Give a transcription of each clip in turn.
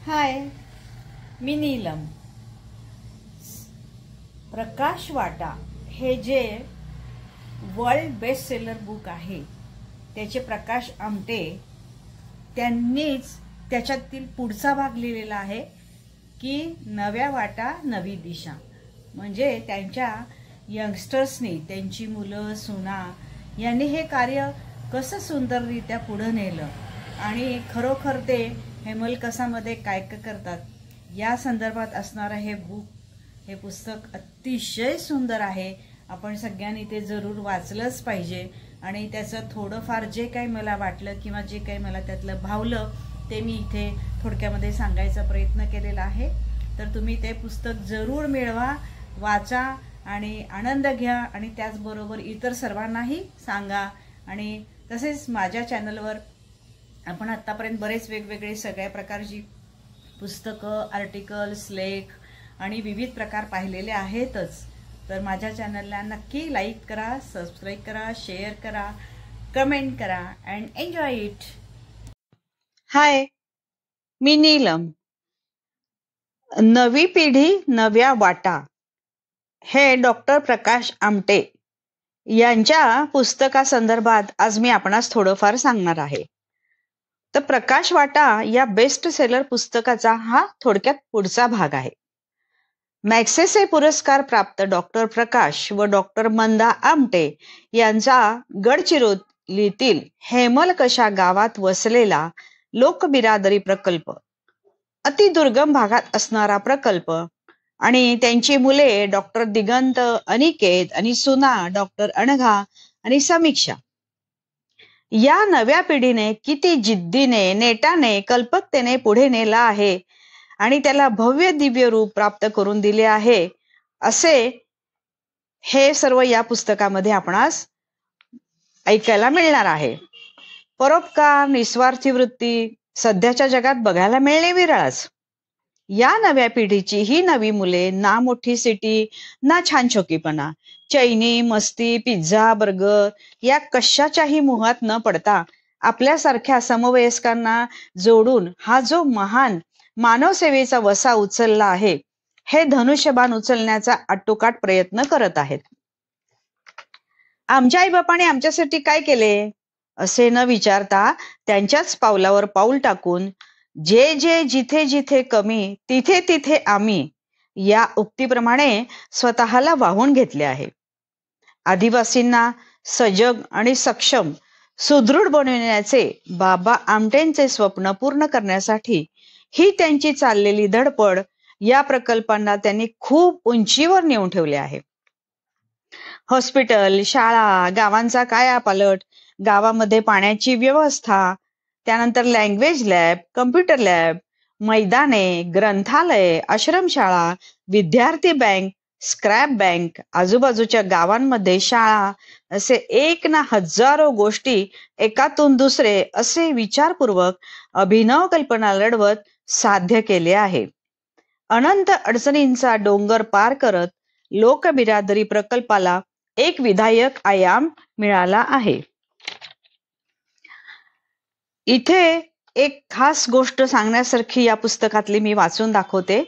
हाय, मी नीलम. प्रकाश वाटा हे जे वर्ल्ड बेस्ट सेलर बुक आहे त्याचे प्रकाश आमटे त्यांनीच त्याच्यातील पुढचा भाग लिहिलेला आहे की नव्या वाटा नवी दिशा. म्हणजे त्यांच्या यंगस्टर्सनी, त्यांची मुलं सुना यांनी हे कार्य कसं सुंदररित्या पुढे नेलं आणि खरोखर ते हेमलकसामध्ये काय काय करतात या संदर्भात असणारं हे पुस्तक अतिशय सुंदर आहे. आपण सगळ्यांनी ते जरूर वाचलंच पाहिजे आणि त्याचं थोडंफार जे काही मला वाटलं किंवा जे काही मला त्यातलं भावलं ते मी इथे थोडक्यामध्ये सांगायचा प्रयत्न केलेला आहे. तर तुम्ही ते पुस्तक जरूर मिळवा, वाचा आणि आनंद घ्या आणि त्याचबरोबर इतर सर्वांनाही सांगा. आणि तसेच माझ्या चॅनलवर आपण आत्तापर्यंत बरेच वेगवेगळे सगळ्या प्रकारची पुस्तकं, आर्टिकल्स, लेख आणि विविध प्रकार पाहिलेले आहेतच. तर माझ्या चॅनलला नक्की लाईक करा, सबस्क्राईब करा, शेअर करा, कमेंट करा अँड एन्जॉय इट. हाय, मी नीलम. नवी पिढी नव्या वाटा हे डॉक्टर प्रकाश आमटे यांच्या पुस्तकासंदर्भात आज मी आपणास थोडंफार सांगणार आहे. तर प्रकाश वाटा या बेस्ट सेलर पुस्तकाचा हा थोडक्यात पुढचा भाग आहे. मॅग्सेसे पुरस्कार प्राप्त डॉक्टर प्रकाश व डॉक्टर मंदा आमटे यांचा गडचिरोलीतील हेमलकशा गावात वसलेला लोकबिरादरी प्रकल्प, अतिदुर्गम भागात असणारा प्रकल्प आणि त्यांची मुले डॉक्टर दिगंत, अनिकेत आणि सुना डॉक्टर अनघा आणि समीक्षा या नव्या पिढीने किती जिद्दीने, नेटाने, कल्पकतेने पुढे नेला आहे आणि त्याला भव्य दिव्य रूप प्राप्त करून दिले आहे, असे हे सर्व या पुस्तकामध्ये आपणास ऐकायला मिळणार आहे. परोपकार, निस्वार्थी वृत्ती सध्याच्या जगात बघायला मिळणे विरळच. या नव्या पिढीची ही नवी मुले ना मोठी सिटी ना छान छोकीपणा, चैनी, मस्ती, पिझ्झा, बर्गर या कशाच्याही मोहात न पडता आपल्यासारख्या समवयस्कांना जोडून हा जो महान मानव सेवेचा वसा उचलला आहे, हे धनुष्यबाण उचलण्याचा आटोकाट प्रयत्न करत आहेत. आमच्या आईबापाने आमच्यासाठी काय केले असे न विचारता त्यांच्याच पावलावर पाऊल टाकून जे जे जिथे जिथे कमी तिथे तिथे आम्ही या उक्तीप्रमाणे स्वतःला वाहून घेतले आहे. आदिवासींना सजग आणि सक्षम, सुदृढ बनविण्याचे बाबा आमटेंचे स्वप्न पूर्ण करण्यासाठी ही त्यांची चाललेली धडपड या प्रकल्पांना त्यांनी खूप उंचीवर नेऊन ठेवले आहे. हॉस्पिटल, शाळा, गावांचा कायापालट, गावामध्ये पाण्याची व्यवस्था, त्यानंतर लँग्वेज लॅब, कम्प्युटर लॅब, मैदाने, ग्रंथालय, आश्रमशाळा, विद्यार्थी बँक, स्क्रॅप बँक, आजूबाजूच्या गावांमध्ये शाळा, असे एक ना हजारो गोष्टी एकातून दुसरे असे विचारपूर्वक अभिनव कल्पना लढवत साध्य केले आहे. अनंत अडचणींचा डोंगर पार करत लोकबिरादरी प्रकल्पाला एक विधायक आयाम मिळाला आहे. इथे एक खास गोष्ट सांगण्यासारखी या पुस्तकातली मी वाचून दाखवते.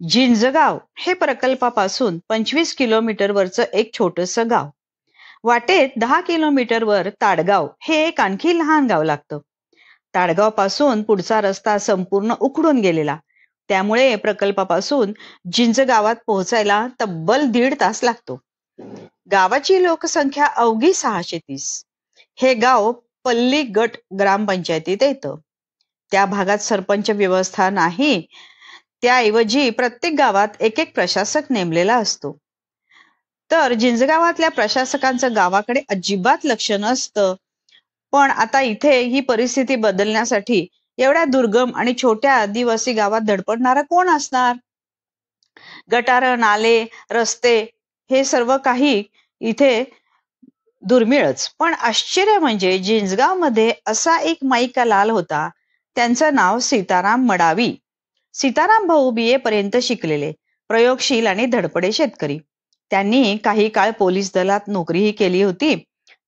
जिंजगाव हे प्रकल्पापासून 25 किलोमीटरवरचं एक छोटस गाव. वाटेत 10 किलोमीटरवर ताडगाव हे एक आणखी लहान गाव लागतं. ताडगाव पासून पुढचा रस्ता संपूर्ण उखडून गेलेला, त्यामुळे प्रकल्पापासून जिंजगावात पोहोचायला तब्बल 1.5 तास लागतो. गावाची लोकसंख्या अवघी 630. हे गाव पल्ली गट ग्रामपंचायतीत येतं. त्या भागात सरपंच व्यवस्था नाही, त्याऐवजी प्रत्येक गावात एक एक प्रशासक नेमलेला असतो. तर जिंजगावातल्या प्रशासकांचं गावाकडे अजिबात लक्ष नसतं. पण आता इथे ही परिस्थिती बदलण्यासाठी एवढ्या दुर्गम आणि छोट्या आदिवासी गावात धडपडणारा कोण असणार? गटार, नाले, रस्ते हे सर्व काही इथे दुर्मिळच. पण आश्चर्य म्हणजे जिंजगाव मध्ये असा एक माईका लाल होता. त्यांचं नाव सीताराम मडावी. सीताराम भाऊ BA पर्यंत शिकलेले, प्रयोगशील आणि धडपडे शेतकरी. त्यांनी काही काळ पोलीस दलात नोकरीही केली होती.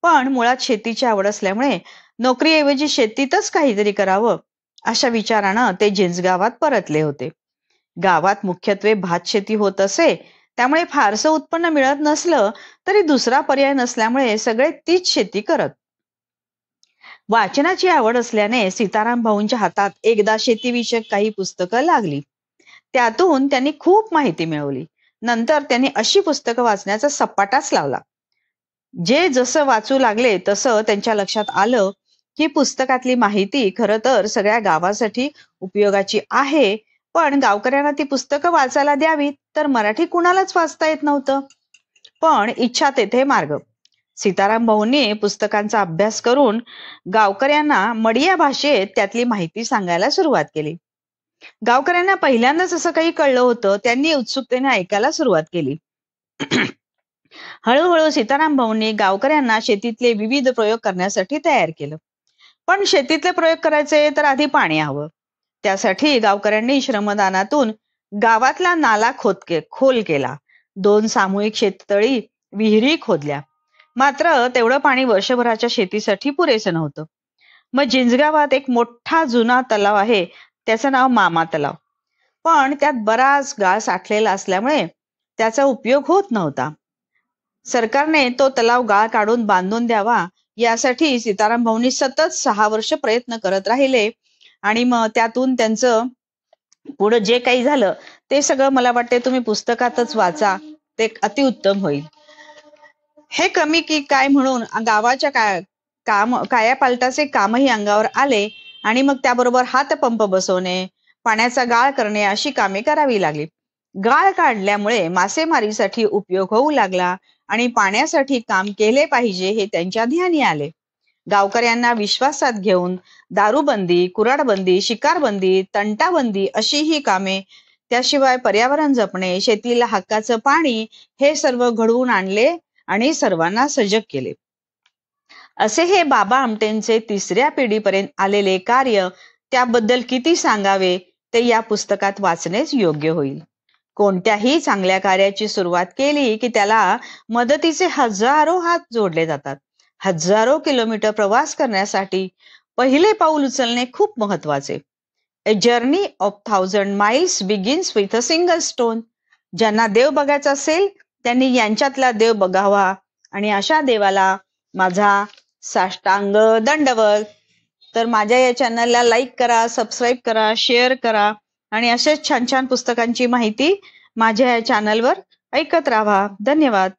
पण मुळात शेतीची आवड असल्यामुळे नोकरीऐवजी शेतीतच काहीतरी करावं अशा विचारानं ते जिंजगावात परतले होते. गावात मुख्यत्वे भात शेती होत असे, त्यामुळे फारसं उत्पन्न मिळत नसलं तरी दुसरा पर्याय नसल्यामुळे सगळे तीच शेती करत. वाचनाची आवड असल्याने सीताराम भाऊंच्या हातात एकदा शेतीविषयक काही पुस्तकं लागली. त्यातून त्यांनी खूप माहिती मिळवली. नंतर त्यांनी अशी पुस्तकं वाचण्याचा सपाटाच लावला. जे जसं वाचू लागले तसं त्यांच्या लक्षात आलं की पुस्तकातली माहिती खरं तर सगळ्या गावासाठी उपयोगाची आहे, पण गावकऱ्यांना ती पुस्तकं वाचायला द्यावीत तर मराठी कुणालाच वाचता येत नव्हतं. पण इच्छा तेथे मार्ग. सीताराम भाऊंनी पुस्तकांचा अभ्यास करून गावकऱ्यांना मडिया भाषेत त्यातली माहिती सांगायला सुरुवात केली. गावकऱ्यांना पहिल्यांदाच असं काही कळलं होतं. त्यांनी उत्सुकतेने ऐकायला सुरुवात केली. हळूहळू सीताराम भाऊंनी गावकऱ्यांना शेतीतले विविध प्रयोग करण्यासाठी तयार केलं. पण शेतीतले प्रयोग करायचे तर आधी पाणी हवं. त्यासाठी गावकऱ्यांनी श्रमदानातून गावातला नाला खोल केला. 2 सामूहिक शेततळी, विहिरी खोदल्या. मात्र तेवढं पाणी वर्षभराच्या शेतीसाठी पुरेसं नव्हतं. मग जिंजगावात एक मोठा जुना तलाव आहे, त्याचं नाव मामा तलाव. पण त्यात बराच गाळ साठलेला असल्यामुळे त्याचा उपयोग होत नव्हता. सरकारने तो तलाव गाळ काढून बांधून द्यावा यासाठी सीताराम भाऊंनी सतत 6 वर्ष प्रयत्न करत राहिले. आणि मग त्यातून त्यांचं पुढे जे काही झालं ते सगळं मला वाटते तुम्ही पुस्तकातच वाचा, ते अतिउत्तम होईल. हे कमी की काय म्हणून गावाच्या कायापालटाचे कामही अंगावर आले आणि मग त्याबरोबर हातपंप बसवणे, पाण्याचा गाळ करणे अशी कामे करावी लागली. गाळ काढल्यामुळे मासेमारीसाठी उपयोग होऊ लागला आणि पाण्यासाठी काम केले पाहिजे हे त्यांच्या ध्यानी आले. गावकऱ्यांना विश्वासात घेऊन दारूबंदी, कुऱ्हाडबंदी, शिकारबंदी, तंटाबंदी अशी ही कामे, त्याशिवाय पर्यावरण जपणे, शेतीला हक्काचं पाणी हे सर्व घडवून आणले आणि सर्वांना सजग केले. असे हे बाबा आमटेंचे 3ऱ्या पिढीपर्यंत आलेले कार्य, त्याबद्दल किती सांगावे ते या पुस्तकात वाचणेच योग्य होईल. कोणत्याही चांगल्या कार्याची सुरुवात केली की त्याला मदतीचे हजारो हात जोडले जातात. हजारो किलोमीटर प्रवास करण्यासाठी पहिले पाऊल उचलणे खूप महत्वाचे. A journey of 1000 miles begins with a single stone. ज्यांना देव बघायचा असेल त्यांनी यांच्यातला देव बघावा आणि अशा देवाला माझा साष्टांग दंडवत. तर माझ्या या चॅनलला लाईक करा, सबस्क्राईब करा, शेअर करा आणि असेच छान छान पुस्तकांची माहिती माझ्या या चॅनलवर ऐकत राहा. धन्यवाद.